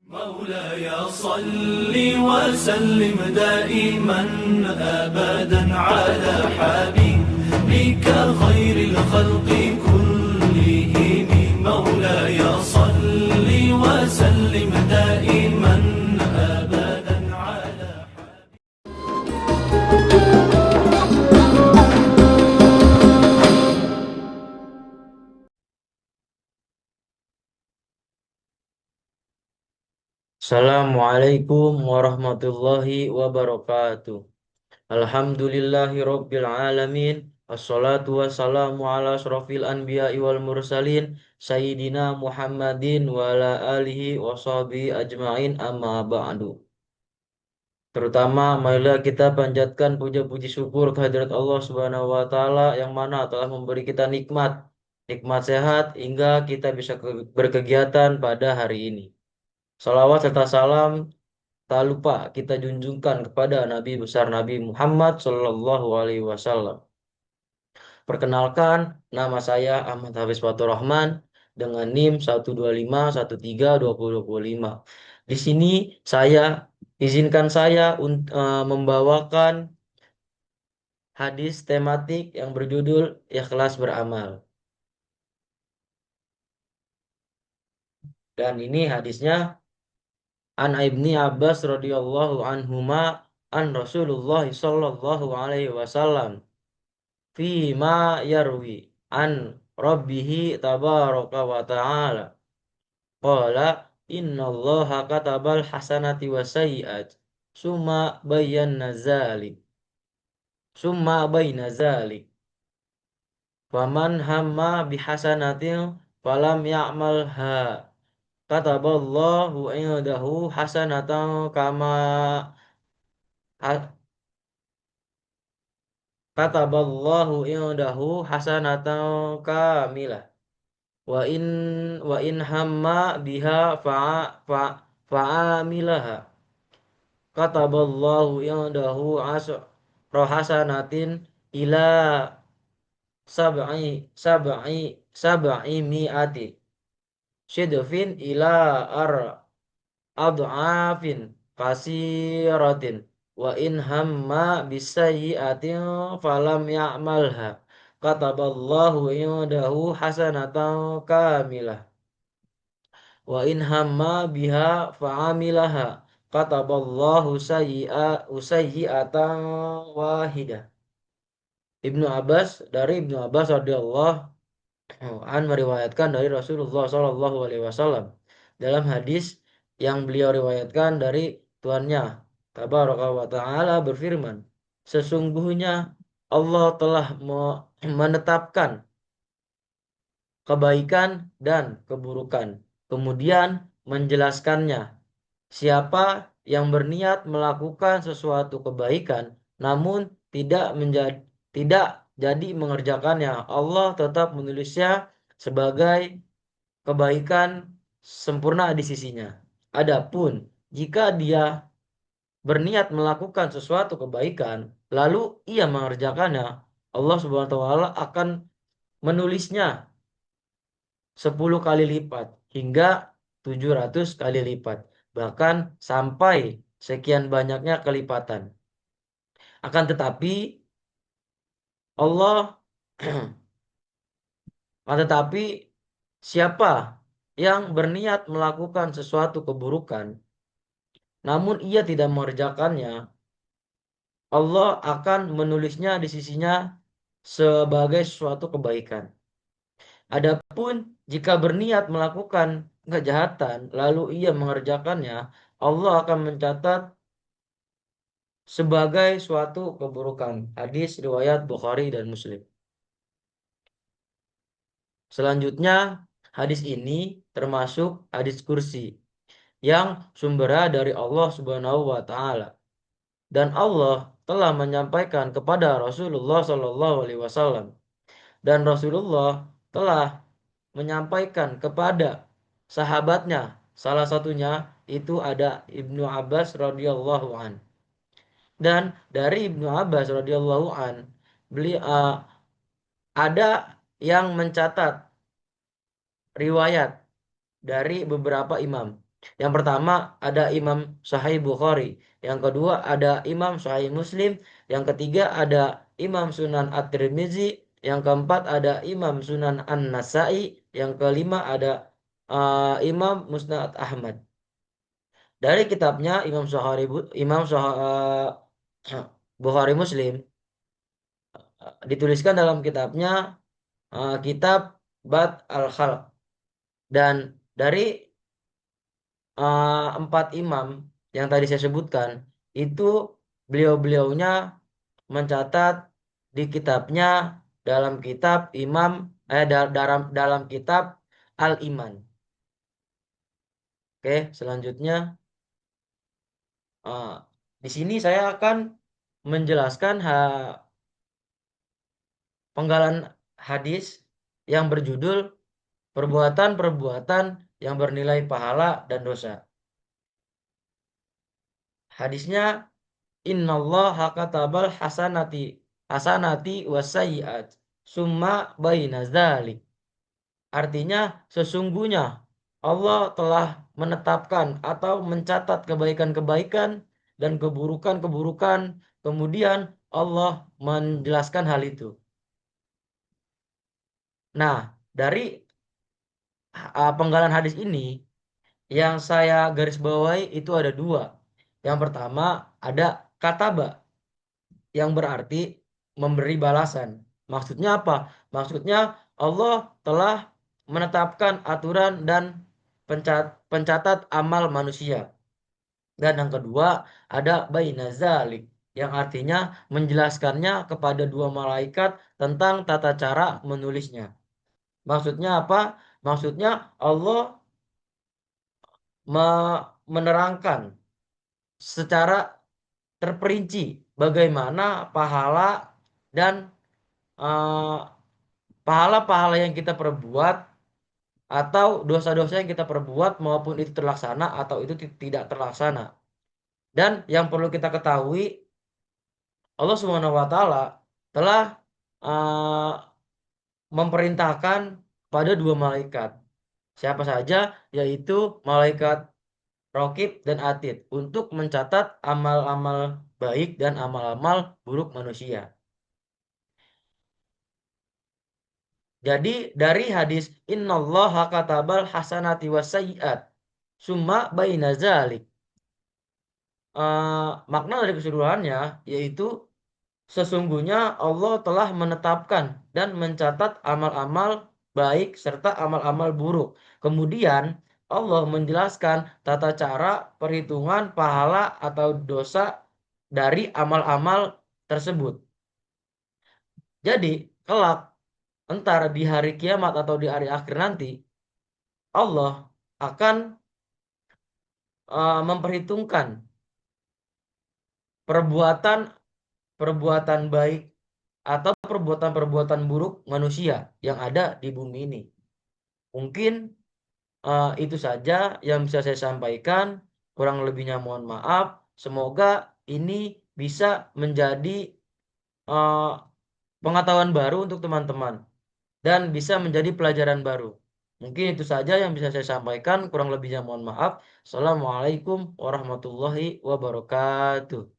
مولاي صل وسلم دائما أبدا على حبيبك خير الخلق كلهم. مولاي صل وسلم دائما أبدا على Assalamualaikum warahmatullahi wabarakatuh. Alhamdulillahi rabbil alamin. Assalatu wassalamu ala asrofil anbiya'i wal mursalin. Sayyidina Muhammadin wa ala alihi wa sahbihi ajma'in amma ba'du. Terutama marilah kita panjatkan puja-puji syukur kehadirat Allah Subhanahu wa taala yang mana telah memberi kita nikmat sehat hingga kita bisa berkegiatan pada hari ini. Salawat serta salam tak lupa kita junjungkan kepada Nabi besar Nabi Muhammad Shallallahu Alaihi Wasallam. Perkenalkan, nama saya Ahmad Hafiz Fatur Rahman dengan NIM 125132025. Di sini saya membawakan hadis tematik yang berjudul Ikhlas Beramal. Dan ini hadisnya An Ibni Abbas radhiyallahu anhuma an Rasulullah sallallahu alaihi wasallam fi ma yarwi an rabbihi tabaraka wa ta'ala qala innallaha katabal hasanati wa sayyi'at summa bayna zalik faman hamma bihasanatin falam ya'malha kataballahu indahu hasanatan kama kataballahu indahu hasanatan kamilah wa in hamma biha fa'amilaha kataballahu indahu asra hasanatin ila sab'i mi'ati syidfin ila ad'afin kasiratin wa in hamma bisayyi'atin falam ya'malha kataballahu indahu hasanatan kamilah wa in hamma biha fa'amilaha kataballahu sayyi'atan wahidah. Dari Ibnu Abbas radhiyallahu an meriwayatkan dari Rasulullah Shallallahu Alaihi Wasallam dalam hadis yang beliau riwayatkan dari tuannya Tabaraka wa Ta'ala berfirman, sesungguhnya Allah telah menetapkan kebaikan dan keburukan, kemudian menjelaskannya. Siapa yang berniat melakukan sesuatu kebaikan namun tidak jadi mengerjakannya, Allah tetap menulisnya sebagai kebaikan sempurna di sisinya. Adapun jika dia berniat melakukan sesuatu kebaikan lalu ia mengerjakannya, Allah Subhanahu wa taala akan menulisnya 10 kali lipat hingga 700 kali lipat, bahkan sampai sekian banyaknya kelipatan. Akan tetapi Allah tetapi siapa yang berniat melakukan sesuatu keburukan namun ia tidak mengerjakannya, Allah akan menulisnya di sisinya sebagai suatu kebaikan. Adapun jika berniat melakukan kejahatan lalu ia mengerjakannya, Allah akan mencatat sebagai suatu keburukan. Hadis riwayat Bukhari dan Muslim. Selanjutnya, hadis ini termasuk hadis kursi yang sumbernya dari Allah Subhanahu wa taala. Dan Allah telah menyampaikan kepada Rasulullah Shallallahu alaihi wasallam, dan Rasulullah telah menyampaikan kepada sahabatnya, salah satunya itu ada Ibnu Abbas radhiyallahu an. Dan dari Ibnu Abbas radhiyallahu an, beliau ada yang mencatat riwayat dari beberapa imam. Yang pertama ada Imam Sahih Bukhari, yang kedua ada Imam Sahih Muslim, yang ketiga ada Imam Sunan At-Tirmizi, yang keempat ada Imam Sunan An-Nasai, yang kelima ada Imam Musnad Ahmad. Dari kitabnya Bukhari Muslim dituliskan dalam kitabnya kitab Bad al-Khalq, dan dari empat imam yang tadi saya sebutkan itu beliau-beliaunya mencatat di kitabnya dalam kitab dalam kitab Al-Iman. Oke, selanjutnya eh, di sini saya akan menjelaskan penggalan hadis yang berjudul perbuatan-perbuatan yang bernilai pahala dan dosa. Hadisnya, innallaha katabal hasanati wasayyi'at summa baina dzalik. Artinya, sesungguhnya Allah telah menetapkan atau mencatat kebaikan-kebaikan dan keburukan-keburukan, kemudian Allah menjelaskan hal itu. Nah, dari penggalan hadis ini yang saya garis bawahi itu ada dua. Yang pertama ada kataba, yang berarti memberi balasan. Maksudnya apa? Maksudnya Allah telah menetapkan aturan dan pencatat amal manusia. Dan yang kedua ada baina zalik, yang artinya menjelaskannya kepada dua malaikat tentang tata cara menulisnya. Maksudnya apa? Maksudnya Allah menerangkan secara terperinci bagaimana pahala dan eh, pahala-pahala yang kita perbuat atau dosa-dosa yang kita perbuat maupun itu terlaksana atau itu tidak terlaksana. Dan yang perlu kita ketahui, Allah Subhanahu wa taala telah eh, memerintahkan pada dua malaikat. Siapa saja? Yaitu malaikat Raqib dan Atid untuk mencatat amal-amal baik dan amal-amal buruk manusia. Jadi dari hadis innallaha katabal hasanati wasayyi'at summa baina zalik, makna dari keseluruhannya yaitu sesungguhnya Allah telah menetapkan dan mencatat amal-amal baik serta amal-amal buruk. Kemudian Allah menjelaskan tata cara perhitungan pahala atau dosa dari amal-amal tersebut. Jadi, kelak entar di hari kiamat atau di hari akhir nanti, Allah akan memperhitungkan perbuatan perbuatan baik atau perbuatan-perbuatan buruk manusia yang ada di bumi ini. Mungkin itu saja yang bisa saya sampaikan. Kurang lebihnya mohon maaf. Semoga ini bisa menjadi uh, pengetahuan baru untuk teman-teman dan bisa menjadi pelajaran baru. Mungkin itu saja yang bisa saya sampaikan. Kurang lebihnya mohon maaf. Assalamualaikum warahmatullahi wabarakatuh.